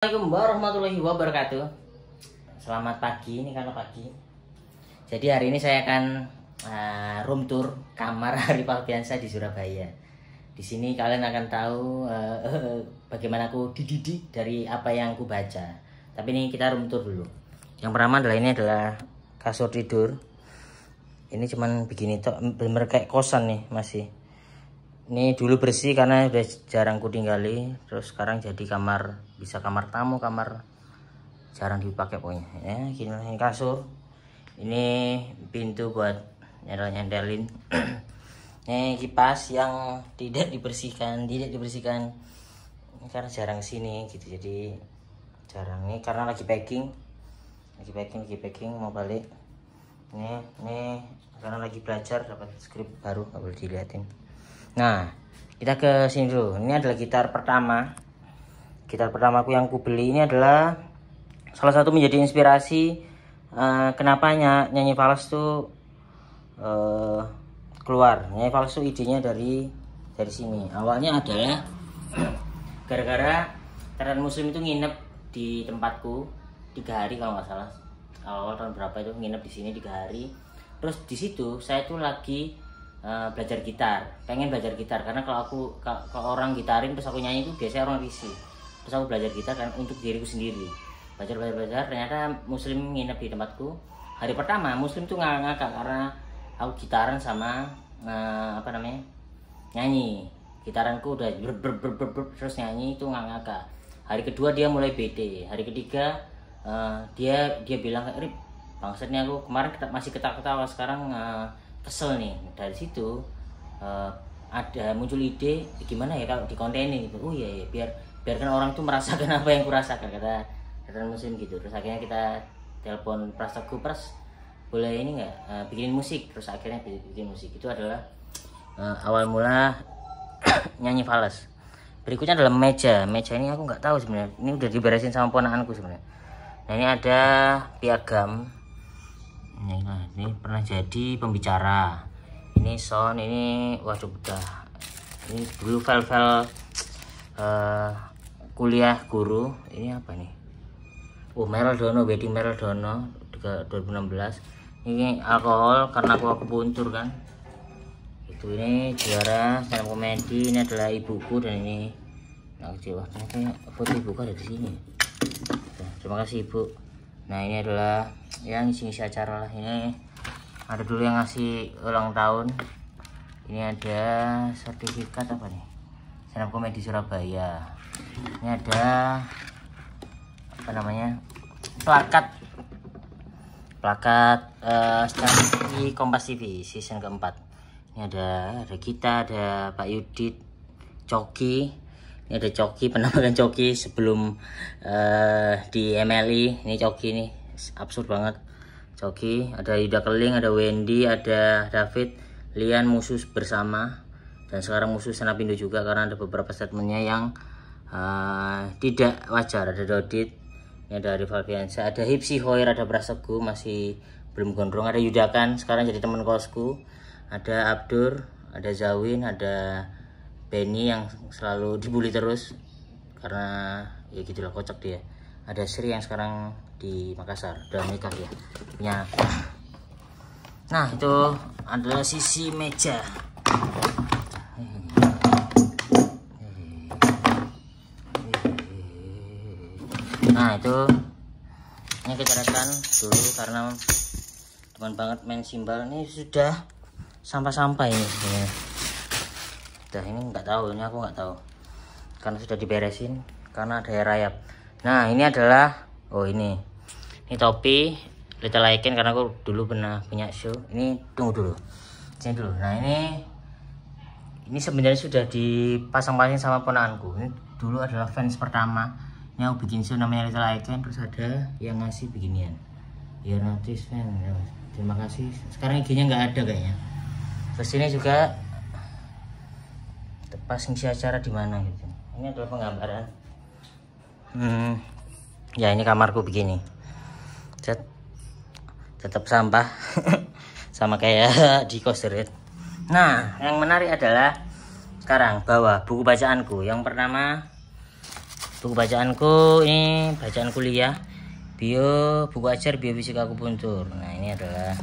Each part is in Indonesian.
Assalamualaikum warahmatullahi wabarakatuh. Selamat pagi, ini karena pagi. Jadi hari ini saya akan room tour kamar Rival Fiansa di Surabaya. Di sini kalian akan tahu bagaimana aku dididik dari apa yang aku baca. Tapi ini kita room tour dulu. Yang pertama adalah ini adalah kasur tidur. Ini cuman begini tok, bener kayak kosan nih masih. Ini dulu bersih karena udah jarang ku tinggali, terus sekarang jadi kamar, bisa kamar tamu, kamar jarang dipakai pokoknya. Ya, gini ini kasur. Ini pintu buat nyendel-nyendelin. Ini kipas yang tidak dibersihkan. Ini karena jarang sini gitu. Jadi jarang, ini karena lagi packing mau balik. Ini karena lagi belajar, dapat skrip baru, nggak boleh dilihatin. Nah, kita ke sini dulu. Ini adalah gitar pertama. Gitar pertamaku yang ku beli ini adalah salah satu menjadi inspirasi kenapa nyanyi fals tuh keluar. Nyanyi fals tuh idenya dari sini. Awalnya adalah gara-gara Tren Muslim itu nginep di tempatku 3 hari kalau nggak salah. Awal tahun berapa itu nginep di sini 3 hari. Terus di situ saya tuh lagi belajar gitar, pengen belajar gitar karena kalau orang gitarin terus aku nyanyi itu biasanya orang risih. Terus aku belajar gitar kan untuk diriku sendiri, belajar. Ternyata Muslim nginep di tempatku. Hari pertama Muslim tuh ngakak karena aku gitaran sama nyanyi. Gitaranku udah terus nyanyi itu ngakak. Hari kedua dia mulai bete. Hari ketiga dia bilang, "Rip, maksudnya aku kemarin masih ketawa-ketawa, sekarang kesel nih." Dari situ ada muncul ide gimana ya kalau dikontenin gitu. Oh iya, biarkan orang tuh merasakan apa yang kurasakan, kata Muslim gitu. Terus akhirnya kita telepon Pras Teguh, "Pras, boleh ini nggak bikin musik?" Terus akhirnya bikin musik. Itu adalah awal mula nyanyi fals. Berikutnya adalah meja ini aku nggak tahu sebenarnya, ini udah diberesin sama ponakanku sebenarnya. Nah, ini ada piagam. Ini pernah jadi pembicara, ini sound, ini waduh udah, ini dulu file kuliah guru. Ini apa nih? Oh, Meryl Wedding Meryl Dono 2016. Ini alkohol karena aku puntur kan itu. Ini juara stand up komedi. Ini adalah ibuku dan ini ternyata foto ibuku ada di sini. Terima kasih ibu. Nah, ini adalah yang ngisi acara lah. Ini ada dulu yang ngasih ulang tahun. Ini ada sertifikat apa nih, stand up komedi Surabaya. Ini ada apa namanya, plakat stand di Kompas TV season keempat. Ini ada kita, ada Pak Yudit, Coki. Ini ada Coki, penampakan Coki sebelum di MLI. Ini Coki nih, absurd banget Coki. Ada Yuda Keling, ada Wendy, ada David, Lian, musuh bersama. Dan sekarang musuh Senapindo juga karena ada beberapa statementnya yang tidak wajar. Ada Dodit, ini ada Rival Fiansa, ada Hipsi Hoir, ada Pras Teguh masih belum gondrong, ada Yudakan sekarang jadi teman kosku, ada Abdur, ada Zawin, ada Benny yang selalu dibully terus karena ya gitulah, kocak dia. Ada Sri yang sekarang di Makassar, udah nikah ya punya. Nah, itu adalah sisi meja. Nah, itu ini kita rekam dulu karena teman banget main simbal. Ini sudah sampah-sampah ini ya. Udah, ini nggak tahu, ini aku nggak tahu karena sudah diberesin karena ada rayap. Nah, ini adalah ini topi Little Icon karena aku dulu pernah punya show. Ini tunggu dulu, sini dulu. Nah, ini sebenarnya sudah dipasang-pasang sama ponakanku. Ini dulu adalah fans pertama. Ini aku bikin show namanya Little Icon, terus ada yang ngasih beginian. Ya, notice fan. Terima kasih. Sekarang IG-nya nggak ada kayaknya. Terus ini juga pas ngisi acara di mana gitu. Ini adalah penggambaran. Ya, ini kamarku begini. Tetap sampah sama kayak di Kosterit. Nah, yang menarik adalah sekarang bawah buku bacaanku. Yang pertama Buku bacaanku ini bacaan kuliah, buku ajar biofisika akupuntur. Nah ini adalah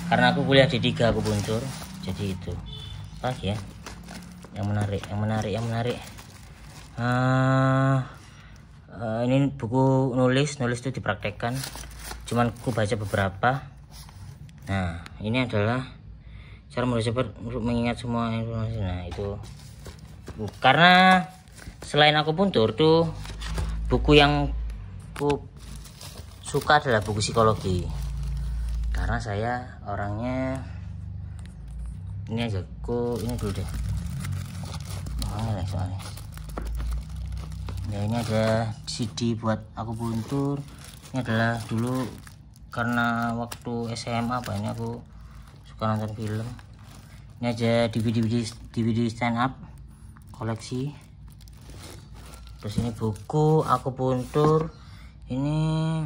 karena aku kuliah di 3 akupuntur, jadi itu lagi ya yang menarik. Ini buku nulis itu dipraktekkan, cuman aku baca beberapa. Nah ini adalah cara mudah cepat untuk mengingat semua informasi. Nah itu karena selain akupuntur tuh buku yang aku suka adalah buku psikologi, karena saya orangnya ini aja ini dulu deh soalnya ya. Ini ada CD buat akupuntur. Ini adalah dulu karena waktu SMA apa ini aku suka nonton film. Ini aja DVD stand up koleksi. Terus ini buku akupuntur ini.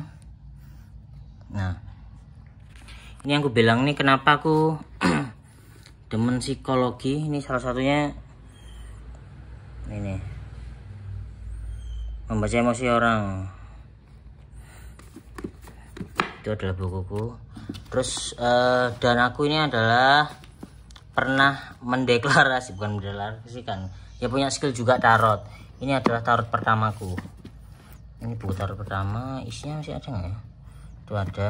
Nah ini yang aku bilang nih kenapa aku demen psikologi. Ini salah satunya ini, membaca emosi orang. Itu adalah bukuku. Terus dan aku ini adalah pernah bukan mendeklarasikan ya, punya skill juga tarot. Ini adalah tarot pertamaku. Ini buku tarot pertama, isinya masih ada nggak ya? Itu ada.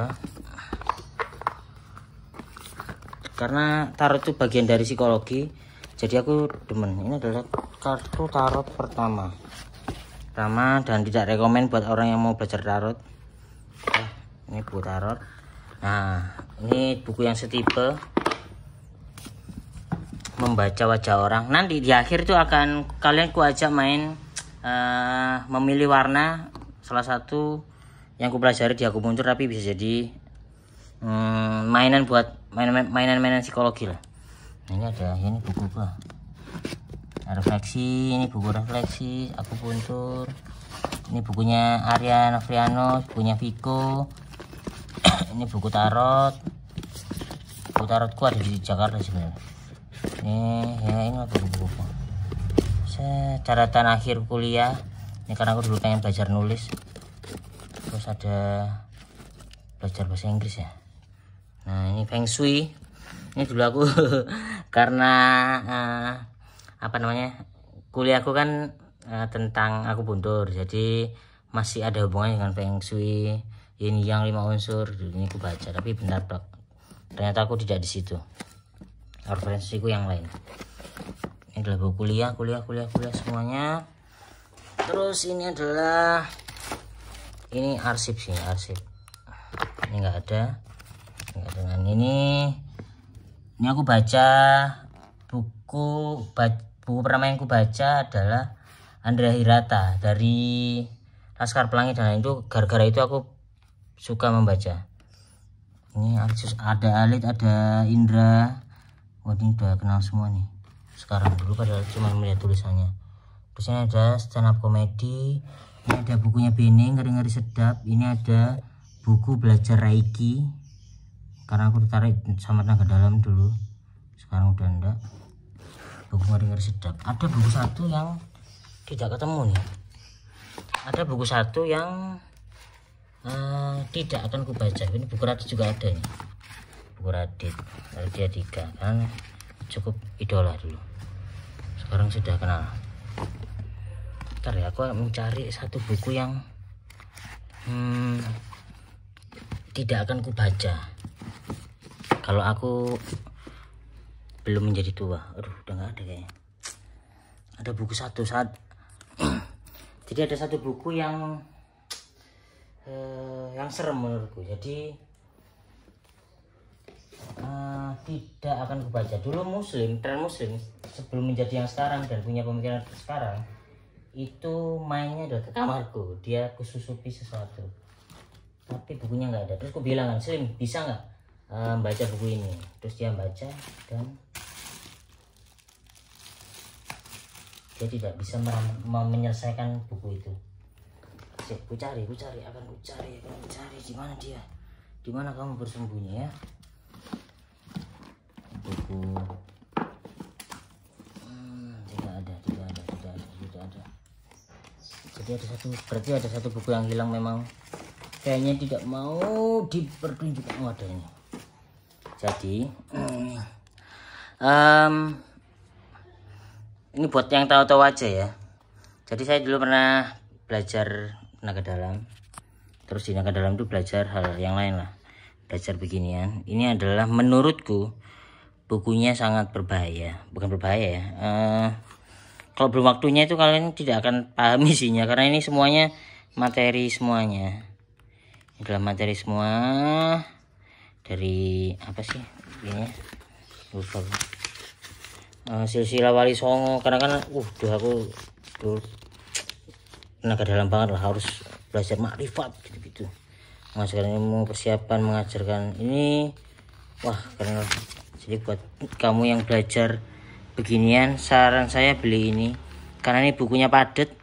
Karena tarot itu bagian dari psikologi, jadi aku demen. Ini adalah kartu tarot pertama dan tidak rekomen buat orang yang mau belajar tarot. Ini buku tarot. Nah ini buku yang setipe membaca wajah orang. Nanti di akhir itu akan kalian ku ajak main memilih warna. Salah satu yang ku pelajari di akupuntur, tapi bisa jadi mainan buat mainan psikologi lah. Nah, ini ada ini buku apa? Refleksi, ini buku refleksi akupuntur. Ini bukunya Arya Novriano, bukunya Viko. Ini buku tarot. Buku tarotku ada di Jakarta sebenarnya. Ini apa buku catatan akhir kuliah. Ini karena aku dulu pengen belajar nulis. Terus ada belajar bahasa Inggris ya. Nah ini Feng Shui. Ini dulu aku karena kuliahku kan tentang akupuntur, jadi masih ada hubungannya dengan Feng Shui, Yin Yang 5 unsur. Ini aku baca, tapi benar dok, ternyata aku tidak di situ, referensiku yang lain. Ini adalah buku kuliah semuanya. Terus ini adalah arsip sih, ini nggak ada. Dengan ini aku baca buku pertama yang aku baca adalah Andrea Hirata dari Laskar Pelangi, dan itu gara-gara itu aku suka membaca. Ini ada Alit, ada Indra. Wah ini udah kenal semua nih sekarang, dulu padahal cuma melihat tulisannya. Terus ini ada stand up komedi. Ini ada bukunya Bening, ngeri-ngeri sedap. Ini ada buku belajar Reiki, karena aku tertarik sama tenaga dalam dulu, sekarang udah enggak. Buku ngeri-ngeri sedap. Ada buku satu yang tidak ketemu nih. Ada buku satu yang tidak akan kubaca. Ini buku Radit juga ada nih. Buku Radit Dika kan cukup idola dulu, sekarang sudah kenal. Ntar ya aku mencari satu buku yang tidak akan kubaca kalau aku belum menjadi tua. Aduh udah nggak ada kayaknya. Ada buku satu jadi ada satu buku yang serem menurutku, jadi tidak akan kubaca. Dulu tren muslim sebelum menjadi yang sekarang dan punya pemikiran sekarang, itu mainnya udah ke kamarku, dia kususupi sesuatu, tapi bukunya nggak ada. Terus aku bilang kan, Slim bisa nggak baca buku ini? Terus dia baca dan dia tidak bisa menyelesaikan buku itu. Ku cari di mana dia, di mana kamu bersembunyi ya. Buku tidak ada. Jadi berarti ada satu buku yang hilang, memang kayaknya tidak mau dipertunjukkan wadahnya. Jadi ini buat yang tahu-tahu aja ya. Jadi saya dulu pernah belajar tenaga dalam, terus di tenaga dalam itu belajar hal yang lain lah, belajar beginian. Ini adalah menurutku bukunya sangat berbahaya, bukan berbahaya ya. Kalau belum waktunya itu kalian tidak akan paham isinya, karena ini semuanya materi semuanya. Ini adalah materi semua dari apa sih ini? Lupa. Silsilah Wali Songo, karena kan aku dulu tenaga dalam banget lah, harus belajar makrifat gitu-gitu. Mengajarkan ilmu, persiapan mengajarkan ini. Wah, karena jadi buat kamu yang belajar beginian, saran saya beli ini, karena ini bukunya padat,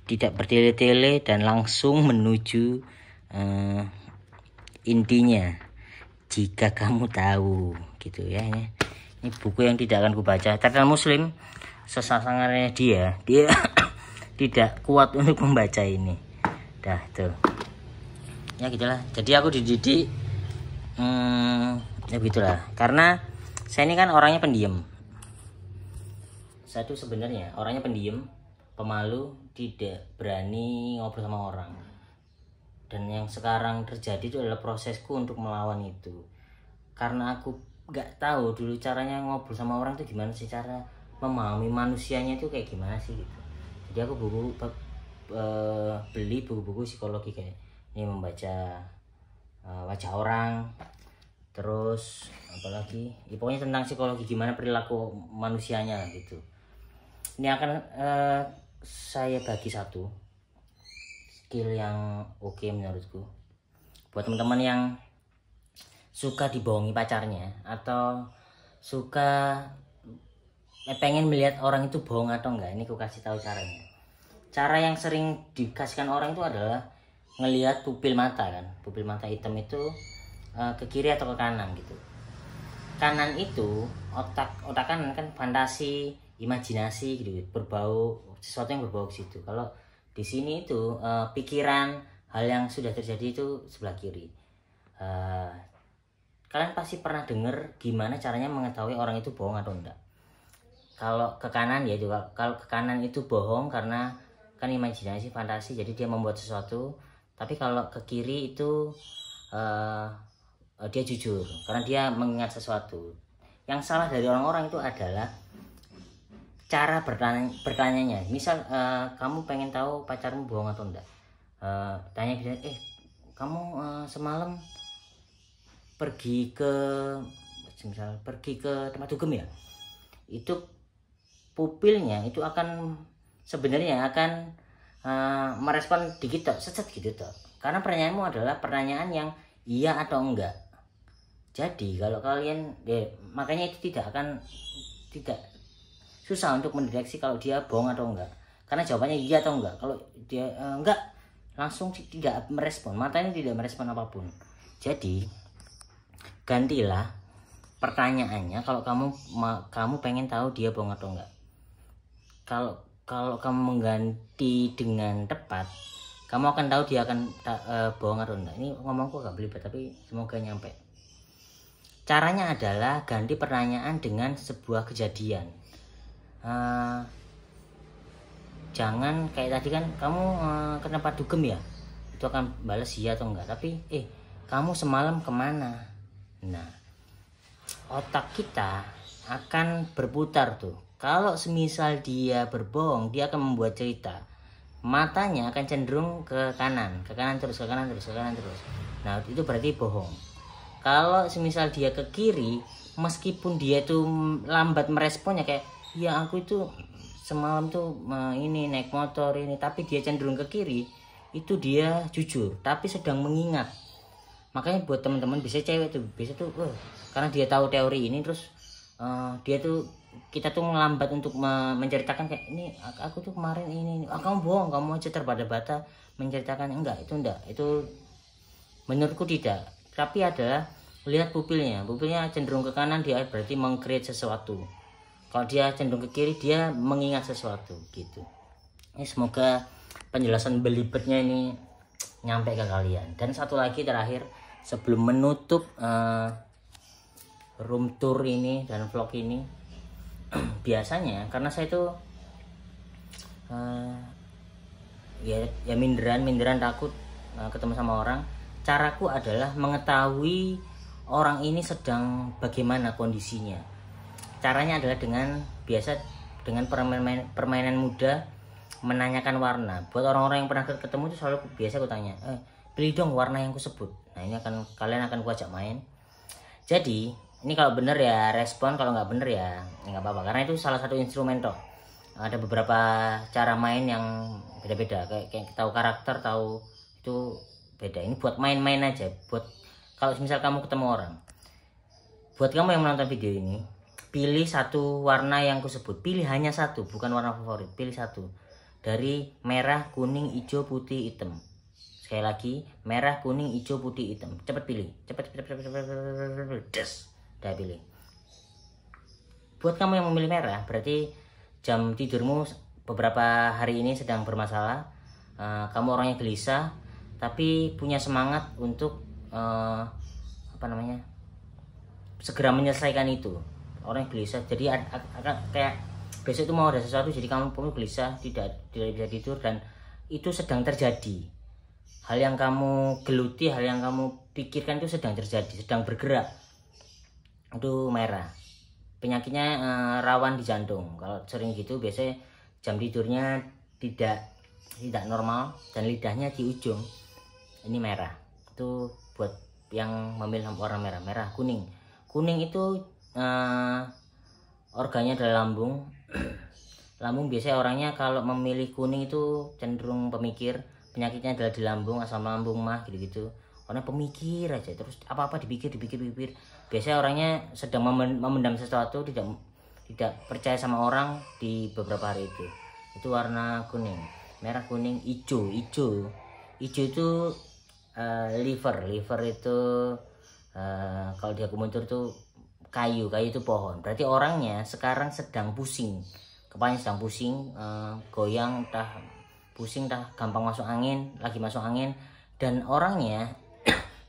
tidak bertele-tele dan langsung menuju intinya. Jika kamu tahu gitu ya, ini buku yang tidak akan kubaca. Terkenal Muslim, sesasangannya dia tidak kuat untuk membaca ini. Dah tuh ya gitulah. Jadi aku dididik ya begitulah, karena saya ini kan orangnya pendiam. Saya tuh sebenarnya orangnya pendiam, pemalu, tidak berani ngobrol sama orang. Dan yang sekarang terjadi itu adalah prosesku untuk melawan itu. Karena aku gak tahu dulu caranya ngobrol sama orang itu gimana sih, cara memahami manusianya itu kayak gimana sih gitu. Jadi aku beli buku-buku psikologi kayak ini, membaca wajah orang, terus apalagi ya, pokoknya tentang psikologi, gimana perilaku manusianya gitu. Ini akan saya bagi satu skill yang oke menurutku buat teman-teman yang suka dibohongi pacarnya, atau suka pengen melihat orang itu bohong atau enggak. Ini aku kasih tahu caranya. Cara yang sering dikasihkan orang itu adalah ngelihat pupil mata kan, pupil mata hitam itu ke kiri atau ke kanan gitu. Kanan itu otak kanan kan fantasi, imajinasi gitu, berbau sesuatu yang berbau ke situ. Kalau di sini itu pikiran, hal yang sudah terjadi itu sebelah kiri. Kalian pasti pernah dengar gimana caranya mengetahui orang itu bohong atau enggak. Kalau ke kanan ya juga, kalau ke kanan itu bohong karena kan imajinasi, fantasi, jadi dia membuat sesuatu. Tapi kalau ke kiri itu dia jujur karena dia mengingat sesuatu. Yang salah dari orang-orang itu adalah cara bertanyanya. Misal kamu pengen tahu pacarmu bohong atau enggak, tanya dia, kamu semalam pergi ke tempat dugem ya? Itu pupilnya itu akan sebenarnya akan merespon dikit tok, set gitu tok. Karena pertanyaanmu adalah pertanyaan yang iya atau enggak. Jadi kalau kalian makanya itu tidak susah untuk mendeteksi kalau dia bohong atau enggak. Karena jawabannya iya atau enggak. Kalau dia enggak, langsung tidak merespon, matanya tidak merespon apapun. Jadi gantilah pertanyaannya kalau kamu pengen tahu dia bohong atau enggak. Kalau kamu mengganti dengan tepat, kamu akan tahu dia akan bohong atau enggak. Ini ngomongku agak belibet tapi semoga nyampe. Caranya adalah ganti pertanyaan dengan sebuah kejadian. Jangan kayak tadi kan, kamu ke tempat dugem ya, itu akan balas iya atau enggak. Tapi kamu semalam kemana? Nah, otak kita akan berputar tuh. Kalau semisal dia berbohong, dia akan membuat cerita. Matanya akan cenderung ke kanan terus. Nah, itu berarti bohong. Kalau semisal dia ke kiri, meskipun dia tuh lambat meresponnya, kayak ya aku itu semalam tuh ini naik motor ini, tapi dia cenderung ke kiri, itu dia jujur tapi sedang mengingat. Makanya buat teman-teman bisa cewek tuh, karena dia tahu teori ini, terus kita tuh melambat untuk menceritakan kayak ini, aku tuh kemarin ini. Kamu bohong, kamu aja terbata-bata menceritakan. Enggak, itu menurutku tidak. Tapi adalah lihat pupilnya cenderung ke kanan, dia berarti meng-create sesuatu. Kalau dia cenderung ke kiri, dia mengingat sesuatu gitu. Semoga penjelasan belibetnya ini nyampe ke kalian. Dan satu lagi terakhir sebelum menutup room tour ini dan vlog ini, biasanya karena saya itu ya minderan takut ketemu sama orang. Caraku adalah mengetahui orang ini sedang bagaimana kondisinya. Caranya adalah dengan permainan mudah, menanyakan warna. Buat orang-orang yang pernah ketemu itu selalu biasa aku tanya, pilih dong warna yang ku sebut. Nah ini kalian akan ku ajak main. Jadi ini kalau bener ya respon, kalau nggak bener ya nggak apa-apa, karena itu salah satu instrumen toh. Ada beberapa cara main yang beda-beda, kayak tahu karakter, tahu itu beda. Ini buat main-main aja, buat kalau misal kamu ketemu orang. Buat kamu yang menonton video ini, pilih satu warna yang ku sebut, pilih hanya satu, bukan warna favorit, pilih satu dari merah, kuning, hijau, putih, hitam. Sekali lagi, merah, kuning, hijau, putih, hitam. Cepet pilih, cepet, des, udah pilih. Buat kamu yang memilih merah, berarti jam tidurmu beberapa hari ini sedang bermasalah. Kamu orangnya gelisah, tapi punya semangat untuk segera menyelesaikan itu. Orang yang gelisah, jadi akan kayak besok itu mau ada sesuatu, jadi kamu pun gelisah, tidak bisa tidur, dan itu sedang terjadi. Hal yang kamu geluti, hal yang kamu pikirkan itu sedang terjadi, sedang bergerak. Itu merah. Penyakitnya rawan di jantung. Kalau sering gitu biasanya jam tidurnya tidak normal dan lidahnya di ujung. Ini merah. Itu buat yang memilih warna merah. Merah, kuning. Kuning itu organnya adalah lambung. Lambung biasanya orangnya kalau memilih kuning itu cenderung pemikir. Penyakitnya adalah di lambung, asam lambung, mah gitu-gitu. Orang pemikir aja, terus apa-apa dipikir. Biasanya orangnya sedang memendam sesuatu, tidak percaya sama orang di beberapa hari itu. Itu warna kuning. Merah, kuning, hijau. Hijau itu liver itu kalau di akupunktur tuh kayu itu pohon. Berarti orangnya sekarang sedang pusing, kepalanya sedang pusing, goyang, pusing, gampang masuk angin, lagi masuk angin. Dan orangnya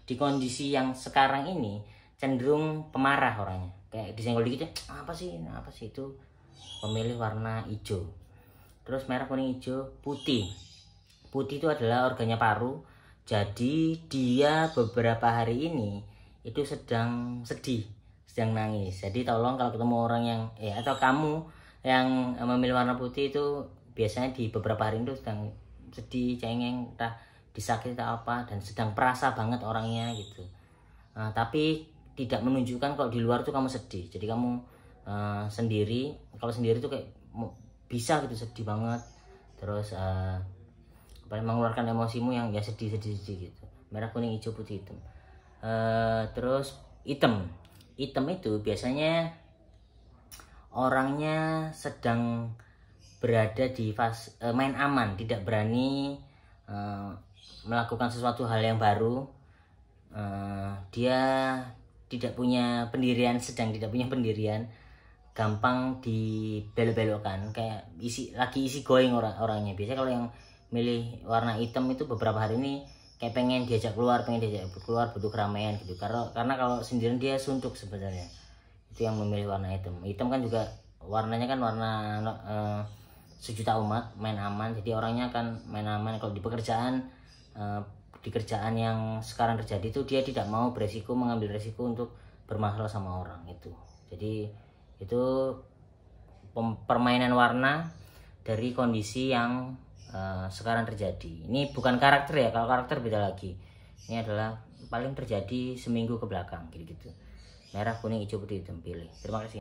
di kondisi yang sekarang ini cenderung pemarah orangnya, kayak disenggol dikit, apa sih itu. Pemilih warna hijau. Terus merah, kuning, hijau, putih itu adalah organnya paru. Jadi dia beberapa hari ini itu sedang sedih, sedang nangis. Jadi tolong kalau ketemu orang yang atau kamu yang memilih warna putih itu biasanya di beberapa hari itu sedang sedih, cengeng, entah disakiti atau apa, dan sedang perasa banget orangnya gitu. Tapi tidak menunjukkan kalau di luar tuh kamu sedih. Jadi kamu sendiri, kalau sendiri tuh kayak bisa gitu sedih banget, terus mengeluarkan emosimu yang ya sedih gitu. Merah, kuning, hijau, putih, hitam. Terus hitam itu biasanya orangnya sedang berada di fase main aman, tidak berani melakukan sesuatu hal yang baru. Dia tidak punya pendirian, sedang tidak punya pendirian, gampang dibelok-belokkan, kayak lagi isi going orangnya. Biasanya kalau yang milih warna hitam itu beberapa hari ini kayak pengen diajak keluar, butuh keramaian gitu. Karena kalau sendirian dia suntuk sebenarnya. Itu yang memilih warna hitam. Hitam kan juga warnanya kan warna sejuta umat, main aman. Jadi orangnya kan main aman. Kalau di pekerjaan, di kerjaan yang sekarang terjadi itu dia tidak mau mengambil resiko untuk bermasalah sama orang itu. Jadi itu permainan warna dari kondisi yang sekarang terjadi. Ini bukan karakter ya, kalau karakter beda lagi. Ini adalah paling terjadi seminggu ke belakang gitu. Merah, kuning, hijau, putih, hitam, pilih. Terima kasih.